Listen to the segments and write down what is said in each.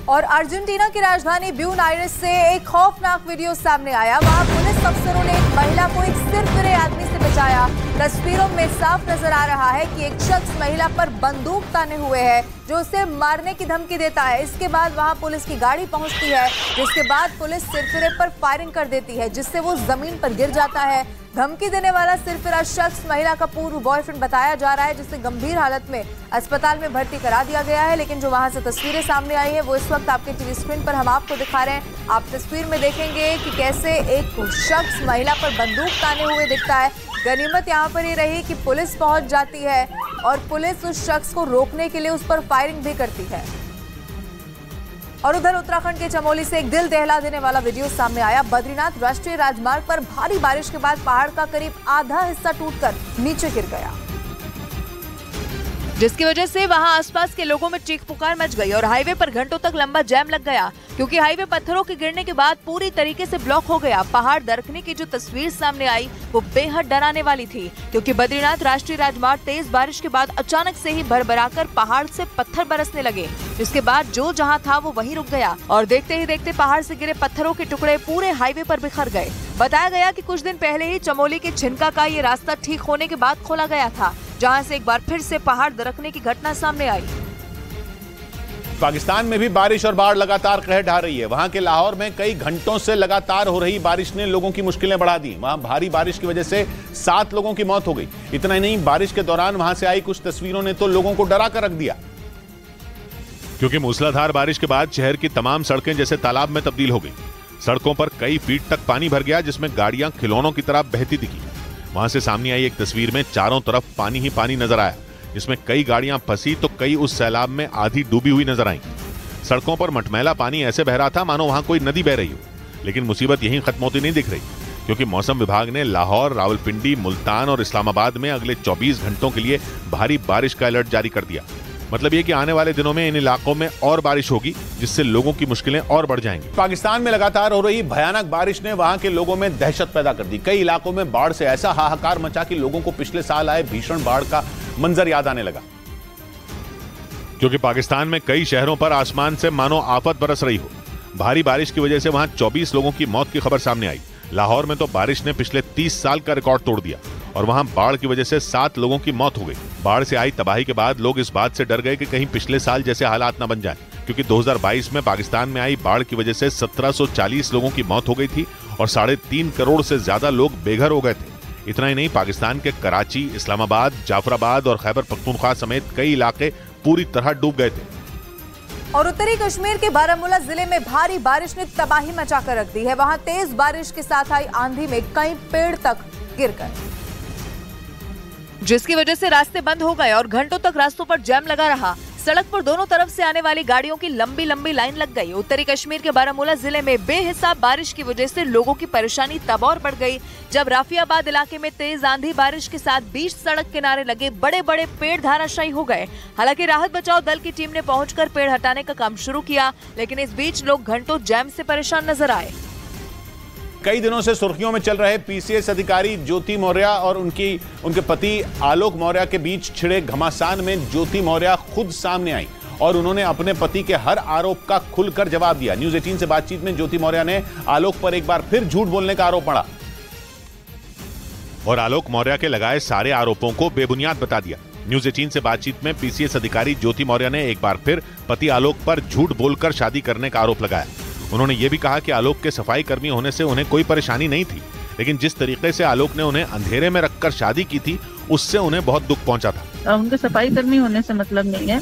और अर्जेंटीना की राजधानी ब्यूनस आयर्स से एक खौफनाक वीडियो सामने आया। वहां पुलिस अफसरों ने एक महिला को एक सिरफिरे आदमी से बचाया। तस्वीरों में साफ नजर आ रहा है कि एक शख्स महिला पर बंदूक ताने हुए है जो उसे मारने की धमकी देता है। इसके बाद वहां पुलिस की गाड़ी पहुंचती है, जिसके बाद पुलिस सिरफिरे पर फायरिंग कर देती है, जिससे वो जमीन पर गिर जाता है। धमकी देने वाला सिरफिरा शख्स महिला का पूर्व बॉयफ्रेंड बताया जा रहा है, जिसे गंभीर हालत में अस्पताल में भर्ती करा दिया गया है। लेकिन जो वहां से तस्वीरें सामने आई है वो इस वक्त आपके टीवी स्क्रीन पर हम आपको दिखा रहे हैं। आप तस्वीर में देखेंगे कि कैसे एक शख्स महिला पर बंदूक ताने हुए दिखता है। गनीमत यहाँ पर ये रही कि पुलिस पहुंच जाती है और पुलिस उस शख्स को रोकने के लिए उस पर फायरिंग भी करती है। और उधर उत्तराखंड के चमोली से एक दिल दहला देने वाला वीडियो सामने आया। बद्रीनाथ राष्ट्रीय राजमार्ग पर भारी बारिश के बाद पहाड़ का करीब आधा हिस्सा टूटकर नीचे गिर गया, जिसकी वजह से वहां आसपास के लोगों में चीख पुकार मच गई और हाईवे पर घंटों तक लंबा जैम लग गया, क्योंकि हाईवे पत्थरों के गिरने के बाद पूरी तरीके से ब्लॉक हो गया। पहाड़ दरकने की जो तस्वीर सामने आई वो बेहद डराने वाली थी, क्योंकि बद्रीनाथ राष्ट्रीय राजमार्ग तेज बारिश के बाद अचानक से ही भरभराकर पहाड़ से पत्थर बरसने लगे, जिसके बाद जो जहां था वो वहीं रुक गया और देखते ही देखते पहाड़ से गिरे पत्थरों के टुकड़े पूरे हाईवे पर बिखर गए। बताया गया कि कुछ दिन पहले ही चमोली के छिनका का ये रास्ता ठीक होने के बाद खोला गया था, जहां से एक बार फिर से पहाड़ दरकने की घटना सामने आई। पाकिस्तान में भी बारिश और बाढ़ लगातार कहर ढा रही है। वहां के लाहौर में कई घंटों से लगातार हो रही बारिश ने लोगों की मुश्किलें बढ़ा दी। वहां भारी बारिश की वजह से 7 लोगों की मौत हो गई। इतना ही नहीं, बारिश के दौरान वहां से आई कुछ तस्वीरों ने तो लोगों को डरा कर रख दिया, क्योंकि मूसलाधार बारिश के बाद शहर की तमाम सड़कें जैसे तालाब में तब्दील हो गई। सड़कों पर कई फीट तक पानी भर गया, जिसमें गाड़ियां खिलौनों की तरह बहती दिखी। वहां से सामने आई एक तस्वीर में चारों तरफ पानी ही पानी नजर आया, जिसमें कई गाड़ियां फंसी तो कई उस सैलाब में आधी डूबी हुई नजर आईं। सड़कों पर मटमैला पानी ऐसे बह रहा था मानो वहां कोई नदी बह रही हो। लेकिन मुसीबत यहीं खत्म होती नहीं दिख रही, क्योंकि मौसम विभाग ने लाहौर, रावलपिंडी, मुल्तान और इस्लामाबाद में अगले 24 घंटों के लिए भारी बारिश का अलर्ट जारी कर दिया। मतलब ये कि आने वाले दिनों में इन इलाकों में और बारिश होगी, जिससे लोगों की मुश्किलें और बढ़ जाएंगी। पाकिस्तान में लगातार हो रही भयानक बारिश ने वहां के लोगों में दहशत पैदा कर दी। कई इलाकों में बाढ़ से ऐसा हाहाकार मचा कि लोगों को पिछले साल आए भीषण बाढ़ का मंजर याद आने लगा, क्योंकि पाकिस्तान में कई शहरों पर आसमान से मानो आफत बरस रही हो। भारी बारिश की वजह से वहां 24 लोगों की मौत की खबर सामने आई। लाहौर में तो बारिश ने पिछले 30 साल का रिकॉर्ड तोड़ दिया और वहां बाढ़ की वजह से 7 लोगों की मौत हो गई। बाढ़ से आई तबाही के बाद लोग इस बात से डर गए कि कहीं पिछले साल जैसे हालात न बन जाएं, क्योंकि 2022 में पाकिस्तान में आई बाढ़ की वजह से 1740 लोगों की मौत हो गई थी और 3.5 करोड़ से ज्यादा लोग बेघर हो गए थे। इतना ही नहीं, पाकिस्तान के कराची, इस्लामाबाद, जाफराबाद और खैबर पख्तूनख्वा समेत कई इलाके पूरी तरह डूब गए थे। और उत्तरी कश्मीर के बारामूला जिले में भारी बारिश ने तबाही मचाकर रख दी है। वहां तेज बारिश के साथ आई आंधी में कई पेड़ तक गिर गए, जिसकी वजह से रास्ते बंद हो गए और घंटों तक रास्तों पर जैम लगा रहा। सड़क पर दोनों तरफ से आने वाली गाड़ियों की लंबी लंबी लाइन लग गई। उत्तरी कश्मीर के बारामूला जिले में बेहिसाब बारिश की वजह से लोगों की परेशानी तब और बढ़ गई, जब राफियाबाद इलाके में तेज आंधी बारिश के साथ बीच सड़क किनारे लगे बड़े बड़े पेड़ धराशायी हो गए। हालांकि राहत बचाव दल की टीम ने पहुंचकर पेड़ हटाने का काम शुरू किया, लेकिन इस बीच लोग घंटों जैम से परेशान नजर आए। कई दिनों से सुर्खियों में चल रहे पीसीएस अधिकारी ज्योति मौर्य और उनके पति आलोक मौर्य के बीच छिड़े घमासान में ज्योति मौर्य खुद सामने आई और उन्होंने अपने पति के हर आरोप का खुलकर जवाब दिया। न्यूज 18 से बातचीत में ज्योति मौर्य ने आलोक पर एक बार फिर झूठ बोलने का आरोप मढ़ा और आलोक मौर्य के लगाए सारे आरोपों को बेबुनियाद बता दिया। न्यूज 18 से बातचीत में पीसीएस अधिकारी ज्योति मौर्य ने एक बार फिर पति आलोक पर झूठ बोलकर शादी करने का आरोप लगाया। उन्होंने ये भी कहा कि आलोक के सफाई कर्मी होने से उन्हें कोई परेशानी नहीं थी, लेकिन जिस तरीके से आलोक ने उन्हें अंधेरे में रखकर शादी की थी उससे उन्हें बहुत दुख पहुंचा था। उनके सफाई कर्मी होने से मतलब नहीं है,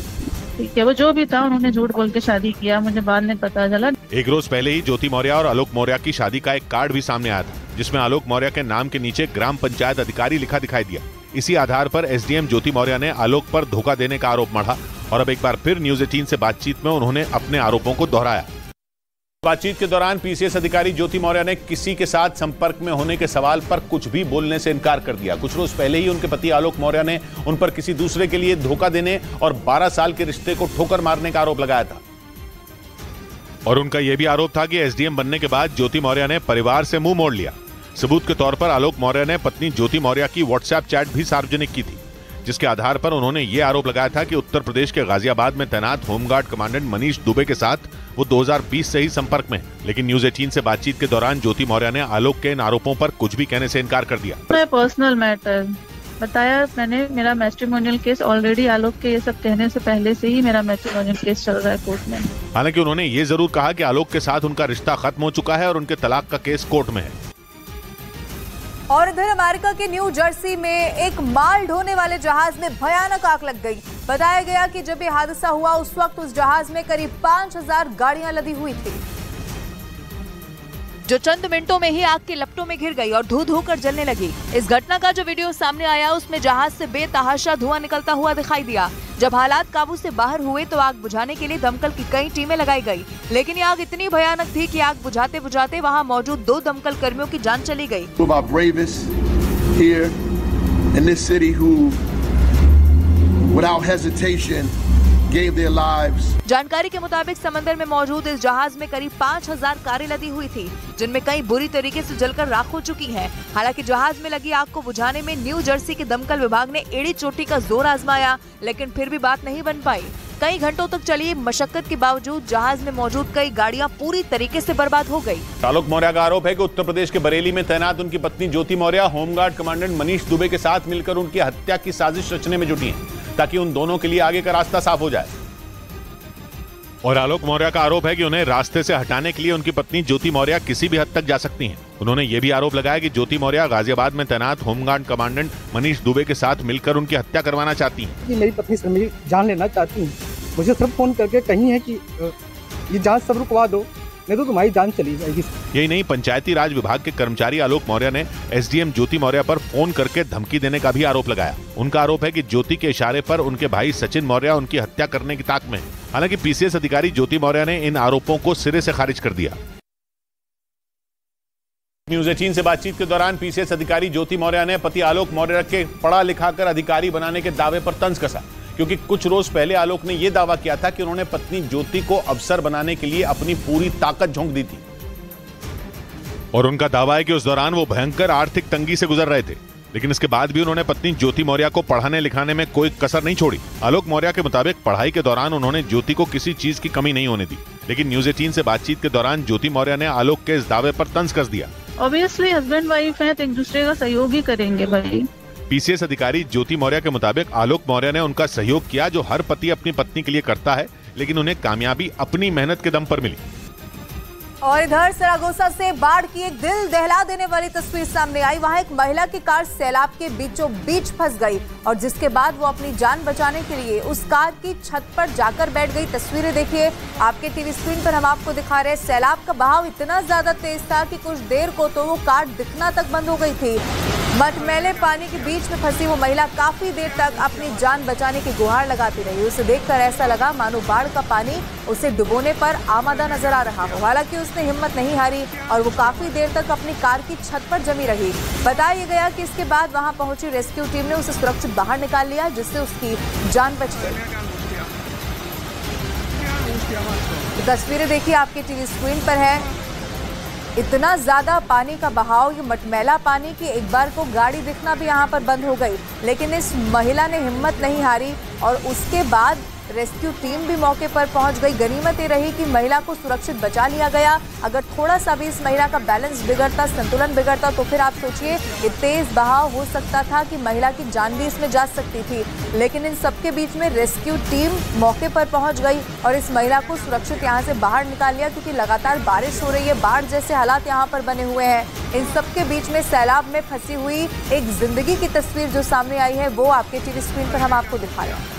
ठीक है, वो जो भी था उन्होंने झूठ बोल के शादी किया, मुझे बाद में पता चला। एक रोज पहले ही ज्योति मौर्य और आलोक मौर्य की शादी का एक कार्ड भी सामने आया था, जिसमें आलोक मौर्य के नाम के नीचे ग्राम पंचायत अधिकारी लिखा दिखाई दिया। इसी आधार पर एसडीएम ज्योति मौर्य ने आलोक पर धोखा देने का आरोप मढ़ा और अब एक बार फिर न्यूज 18 से बातचीत में उन्होंने अपने आरोपों को दोहराया। बातचीत के दौरान पीसीएस अधिकारी ज्योति मौर्य ने किसी के साथ संपर्क में होने के सवाल पर कुछ भी बोलने से इनकार कर दिया। कुछ रोज पहले ही उनके पति आलोक मौर्य ने उन पर किसी दूसरे के लिए धोखा देने और 12 साल के रिश्ते को ठोकर मारने का आरोप लगाया था। और उनका यह भी आरोप था कि एसडीएम बनने के बाद ज्योति मौर्य ने परिवार से मुंह मोड़ लिया। सबूत के तौर पर आलोक मौर्य ने पत्नी ज्योति मौर्य की व्हाट्सएप चैट भी सार्वजनिक की थी, जिसके आधार पर उन्होंने ये आरोप लगाया था कि उत्तर प्रदेश के गाजियाबाद में तैनात होमगार्ड कमांडेंट मनीष दुबे के साथ वो 2020 से ही संपर्क में है। लेकिन न्यूज 18 से बातचीत के दौरान ज्योति मौर्य ने आलोक के इन आरोपों पर कुछ भी कहने से इनकार कर दिया। मैं पर्सनल मैटर बताया मैंने, मेरा मैट्रिमोनियल केस ऑलरेडी आलोक के ये सब कहने से पहले से ही मेरा मैट्रिमोनियल केस चल रहा है कोर्ट में। हालांकि उन्होंने ये जरूर कहा कि आलोक के साथ उनका रिश्ता खत्म हो चुका है और उनके तलाक का केस कोर्ट में है। और इधर अमेरिका के न्यू जर्सी में एक माल ढोने वाले जहाज में भयानक आग लग गई। बताया गया कि जब ये हादसा हुआ उस वक्त उस जहाज में करीब 5000 गाड़ियां लदी हुई थी, जो चंद मिनटों में ही आग के लपटों में घिर गई और धू धू कर जलने लगी। इस घटना का जो वीडियो सामने आया उसमें जहाज से बेतहाशा धुआं निकलता हुआ दिखाई दिया। जब हालात काबू से बाहर हुए तो आग बुझाने के लिए दमकल की कई टीमें लगाई गई, लेकिन ये आग इतनी भयानक थी कि आग बुझाते बुझाते वहां मौजूद 2 दमकल कर्मियों की जान चली गई। जानकारी के मुताबिक समंदर में मौजूद इस जहाज में करीब 5000 कारें लदी हुई थी, जिनमें कई बुरी तरीके से जलकर राख हो चुकी हैं। हालांकि जहाज में लगी आग को बुझाने में न्यू जर्सी के दमकल विभाग ने एड़ी चोटी का जोर आजमाया, लेकिन फिर भी बात नहीं बन पाई। कई घंटों तक चली मशक्कत के बावजूद जहाज में मौजूद कई गाड़ियां पूरी तरीके से बर्बाद हो गई। आलोक मौर्य का आरोप है कि उत्तर प्रदेश के बरेली में तैनात उनकी पत्नी ज्योति मौर्य होमगार्ड कमांडेंट मनीष दुबे के साथ मिलकर उनकी हत्या की साजिश रचने में जुटी हैं, ताकि उन दोनों के लिए आगे का रास्ता साफ हो जाए। और आलोक मौर्य का आरोप है कि उन्हें रास्ते से हटाने के लिए उनकी पत्नी ज्योति मौर्य किसी भी हद तक जा सकती हैं। उन्होंने ये भी आरोप लगाया कि ज्योति मौर्य गाजियाबाद में तैनात होमगार्ड कमांडेंट मनीष दुबे के साथ मिलकर उनकी हत्या करवाना चाहती हैं। मेरी पत्नी से मेरी जान लेना चाहती हैं, मुझे सिर्फ फोन करके कही है कि ये जांच सब रुकवा दो, नहीं तो तुम्हारी जान चली जाएगी। यही नहीं, पंचायती राज विभाग के कर्मचारी आलोक मौर्य ने एसडीएम ज्योति मौर्य पर फोन करके धमकी देने का भी आरोप लगाया। उनका आरोप है कि ज्योति के इशारे पर उनके भाई सचिन मौर्य उनकी हत्या करने की ताक में है। हालांकि पीसीएस अधिकारी ज्योति मौर्य ने इन आरोपों को सिरे से खारिज कर दिया। न्यूज 18 से बातचीत के दौरान पीसीएस अधिकारी ज्योति मौर्य ने पति आलोक मौर्य के पढ़ा लिखाकर अधिकारी बनाने के दावे पर तंज कसा, क्योंकि कुछ रोज पहले आलोक ने यह दावा किया था कि उन्होंने पत्नी ज्योति को अफसर बनाने के लिए अपनी पूरी ताकत झोंक दी थी। और उनका दावा है कि उस दौरान वो भयंकर आर्थिक तंगी से गुजर रहे थे, लेकिन इसके बाद भी उन्होंने पत्नी ज्योति मौर्य को पढ़ाने लिखाने में कोई कसर नहीं छोड़ी। आलोक मौर्य के मुताबिक पढ़ाई के दौरान उन्होंने ज्योति को किसी चीज की कमी नहीं होने दी, लेकिन न्यूज 18 से बातचीत के दौरान ज्योति मौर्य ने आलोक के इस दावे पर तंज कस दिया। ऑब्वियसली हस्बैंड वाइफ है तो एक दूसरे का सहयोग ही करेंगे भाई। पीसीएस अधिकारी ज्योति मौर्य के मुताबिक आलोक मौर्य ने उनका सहयोग किया, जो हर पति अपनी पत्नी के लिए करता है, लेकिन उन्हें कामयाबी अपनी मेहनत के दम पर मिली। और इधर सरागोसा से बाढ़ की एक दिल दहला देने वाली तस्वीर सामने आई। वहां एक महिला की कार सैलाब के बीचों बीच फंस गई और जिसके बाद वो अपनी जान बचाने के लिए उस कार की छत पर जाकर बैठ गई। तस्वीरें देखिए, आपके टीवी स्क्रीन पर हम आपको दिखा रहे हैं। सैलाब का बहाव इतना ज्यादा तेज था कि कुछ देर को तो वो कार दिखना तक बंद हो गई थी। मटमैले पानी के बीच में फंसी वो महिला काफी देर तक अपनी जान बचाने की गुहार लगाती रही। उसे देखकर ऐसा लगा मानो बाढ़ का पानी उसे डुबोने पर आमादा नजर आ रहा हो। हालांकि उसने हिम्मत नहीं हारी और वो काफी देर तक अपनी कार की छत पर जमी रही। बताया गया कि इसके बाद वहां पहुंची रेस्क्यू टीम ने उसे सुरक्षित बाहर निकाल लिया, जिससे उसकी जान बच गई। तस्वीरें देखिए, आपके टीवी स्क्रीन पर है। इतना ज्यादा पानी का बहाव, ये मटमैला पानी की एक बार को गाड़ी दिखना भी यहाँ पर बंद हो गई, लेकिन इस महिला ने हिम्मत नहीं हारी और उसके बाद रेस्क्यू टीम भी मौके पर पहुंच गई। गनीमत ये रही कि महिला को सुरक्षित बचा लिया गया। अगर थोड़ा सा भी इस महिला का बैलेंस बिगड़ता, संतुलन बिगड़ता, तो फिर आप सोचिए ये तेज बहाव हो सकता था कि महिला की जान भी इसमें जा सकती थी। लेकिन इन सबके बीच में रेस्क्यू टीम मौके पर पहुंच गई और इस महिला को सुरक्षित यहाँ से बाहर निकाल लिया, क्योंकि लगातार बारिश हो रही है, बाढ़ जैसे हालात यहाँ पर बने हुए हैं। इन सबके बीच में सैलाब में फंसी हुई एक जिंदगी की तस्वीर जो सामने आई है वो आपके टीवी स्क्रीन पर हम आपको दिखा रहे हैं।